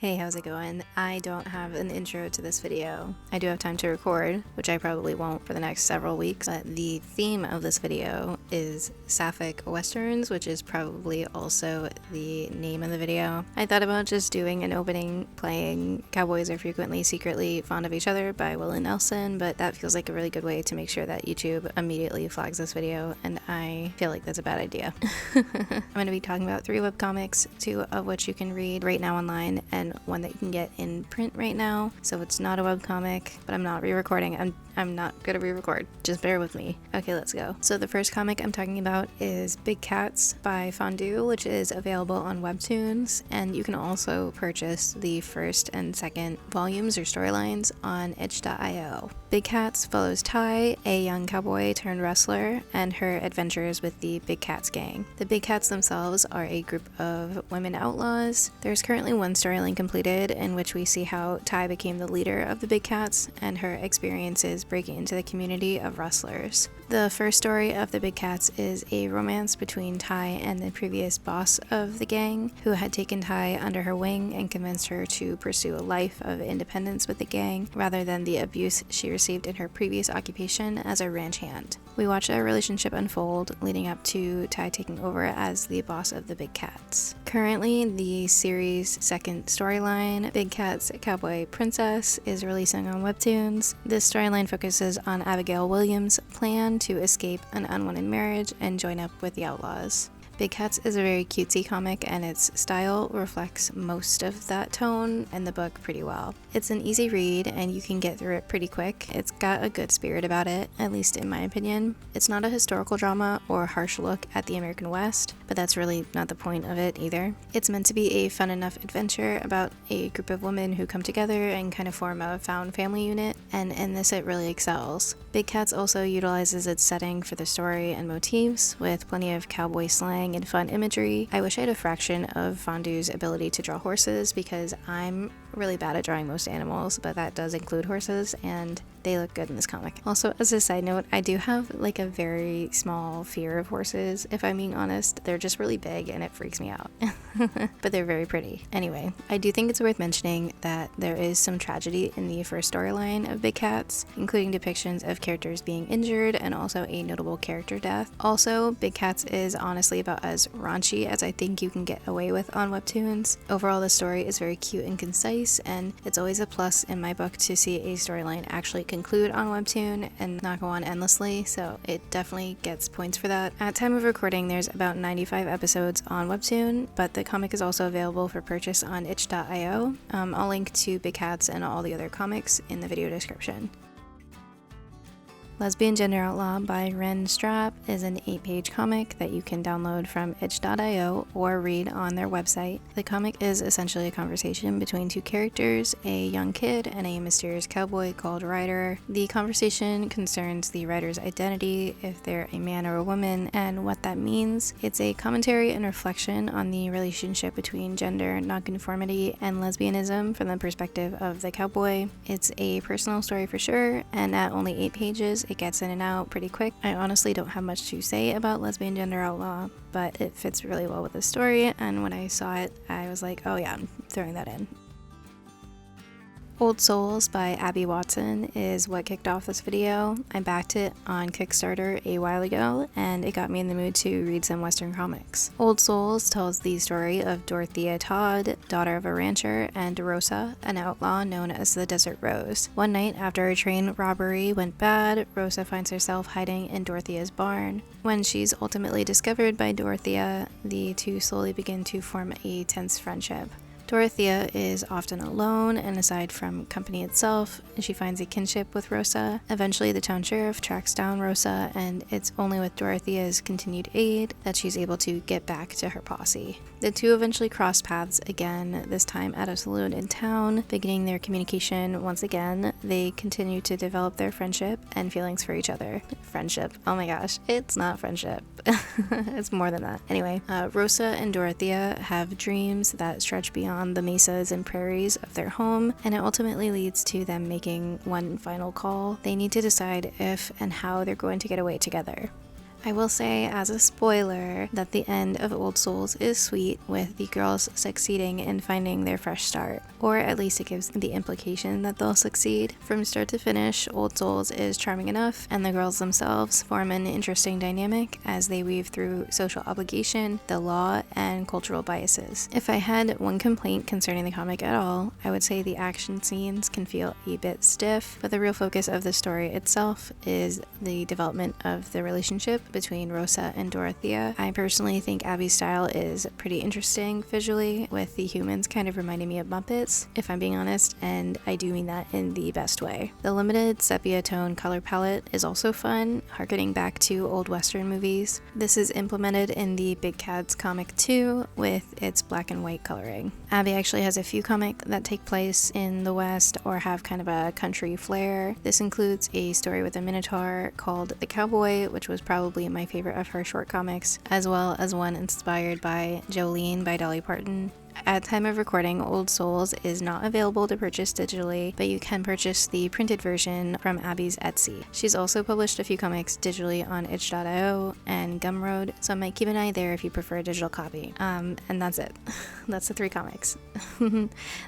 Hey, how's it going? I don't have an intro to this video. I do have time to record, which I probably won't for the next several weeks, but the theme of this video is Sapphic Westerns, which is probably also the name of the video. I thought about just doing an opening playing Cowboys Are Frequently Secretly Fond of Each Other by Willie Nelson, but that feels like a really good way to make sure that YouTube immediately flags this video, and I feel like that's a bad idea. I'm going to be talking about 3 webcomics, 2 of which you can read right now online, and one that you can get in print right now. So it's not a webcomic, but I'm not re-recording. I'm not gonna re-record. Just bear with me. Okay, let's go. So the first comic I'm talking about is Big Cats by Fondue, which is available on Webtoons, and you can also purchase the first and second volumes or storylines on itch.io. Big Cats follows Ty, a young cowboy turned wrestler, and her adventures with the Big Cats gang. The Big Cats themselves are a group of women outlaws. There's currently one storyline completed in which we see how Ty became the leader of the Big Cats and her experiences breaking into the community of wrestlers. The first story of the Big Cats is a romance between Ty and the previous boss of the gang, who had taken Ty under her wing and convinced her to pursue a life of independence with the gang rather than the abuse she received in her previous occupation as a ranch hand. We watch their relationship unfold, leading up to Ty taking over as the boss of the Big Cats. Currently, the series' second storyline, Big Cats Cowboy Princess, is releasing on Webtoons. This storyline focuses on Abigail Williams' plan to escape an unwanted marriage and join up with the Outlaws. Big Cats is a very cutesy comic, and its style reflects most of that tone in the book pretty well. It's an easy read, and you can get through it pretty quick. It's got a good spirit about it, at least in my opinion. It's not a historical drama or harsh look at the American West, but that's really not the point of it either. It's meant to be a fun enough adventure about a group of women who come together and kind of form a found family unit, and in this it really excels. Big Cats also utilizes its setting for the story and motifs, with plenty of cowboy slang and fun imagery. I wish I had a fraction of Fondue's ability to draw horses, because I'm really bad at drawing most animals, but that does include horses, and they look good in this comic. Also, as a side note, I do have like a very small fear of horses, if I'm being honest. They're just really big and it freaks me out. But they're very pretty. Anyway, I do think it's worth mentioning that there is some tragedy in the first storyline of Big Cats, including depictions of characters being injured and also a notable character death. Also, Big Cats is honestly about as raunchy as I think you can get away with on Webtoons. Overall, the story is very cute and concise, and it's always a plus in my book to see a storyline actually conclude on Webtoon and not go on endlessly, so it definitely gets points for that. At time of recording, there's about 95 episodes on Webtoon, but the comic is also available for purchase on itch.io. I'll link to Big Cats and all the other comics in the video description. Lesbian Gender Outlaw by Ren Strap is an 8-page comic that you can download from itch.io or read on their website. The comic is essentially a conversation between 2 characters, a young kid and a mysterious cowboy called Ryder. The conversation concerns the writer's identity, if they're a man or a woman, and what that means. It's a commentary and reflection on the relationship between gender nonconformity and lesbianism from the perspective of the cowboy. It's a personal story for sure, and at only 8 pages, it gets in and out pretty quick. I honestly don't have much to say about Lesbian Gender Outlaw, but it fits really well with the story, and when I saw it, I was like, oh yeah, I'm throwing that in. Old Souls by Abby Watson is what kicked off this video. I backed it on Kickstarter a while ago, and it got me in the mood to read some Western comics. Old Souls tells the story of Dorothea Todd, daughter of a rancher, and Rosa, an outlaw known as the Desert Rose. One night after a train robbery went bad, Rosa finds herself hiding in Dorothea's barn. When she's ultimately discovered by Dorothea, the two slowly begin to form a tense friendship. Dorothea is often alone, and aside from company itself, she finds a kinship with Rosa. Eventually, the town sheriff tracks down Rosa, and it's only with Dorothea's continued aid that she's able to get back to her posse. The two eventually cross paths again, this time at a saloon in town. Beginning their communication once again, they continue to develop their friendship and feelings for each other. Friendship, oh my gosh, it's not friendship. It's more than that. Anyway, Rosa and Dorothea have dreams that stretch beyond the mesas and prairies of their home, and it ultimately leads to them making one final call. They need to decide if and how they're going to get away together. I will say as a spoiler that the end of Old Souls is sweet, with the girls succeeding in finding their fresh start, or at least it gives the implication that they'll succeed. From start to finish, Old Souls is charming enough, and the girls themselves form an interesting dynamic as they weave through social obligation, the law, and cultural biases. If I had one complaint concerning the comic at all, I would say the action scenes can feel a bit stiff, but the real focus of the story itself is the development of the relationship between Rosa and Dorothea. I personally think Abby's style is pretty interesting visually, with the humans kind of reminding me of Muppets, if I'm being honest, and I do mean that in the best way. The limited sepia tone color palette is also fun, harkening back to old Western movies. This is implemented in the Big Cats comic too, with its black and white coloring. Abby actually has a few comics that take place in the West or have kind of a country flair. This includes a story with a minotaur called The Cowboy, which was probably my favorite of her short comics, as well as one inspired by Jolene by Dolly Parton. At time of recording, Old Souls is not available to purchase digitally, but you can purchase the printed version from Abby's Etsy. She's also published a few comics digitally on itch.io and Gumroad, so I might keep an eye there if you prefer a digital copy. And that's it. That's the 3 comics.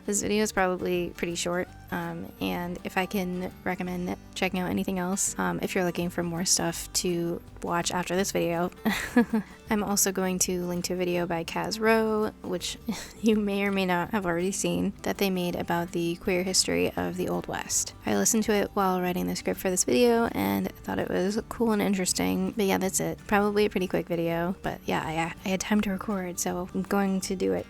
This video is probably pretty short, and if I can recommend checking out anything else, if you're looking for more stuff to watch after this video, I'm also going to link to a video by Kaz Rowe, which you may or may not have already seen, that they made about the queer history of the Old West. I listened to it while writing the script for this video and thought it was cool and interesting, but yeah, that's it. Probably a pretty quick video, but yeah, I had time to record, so I'm going to do it.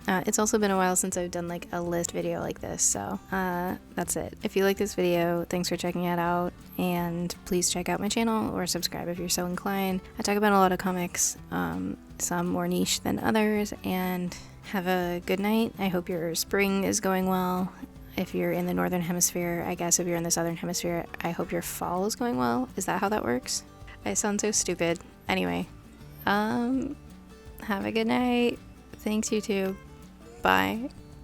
It's also been a while since I've done like a list video like this, so that's it. If you like this video, thanks for checking it out, and please check out my channel or subscribe if you're so inclined. I talk about a lot of comics, some more niche than others, and have a good night. I hope your spring is going well. If you're in the northern hemisphere, I guess if you're in the southern hemisphere, I hope your fall is going well. Is that how that works? I sound so stupid. Anyway, have a good night. Thanks, YouTube. Bye.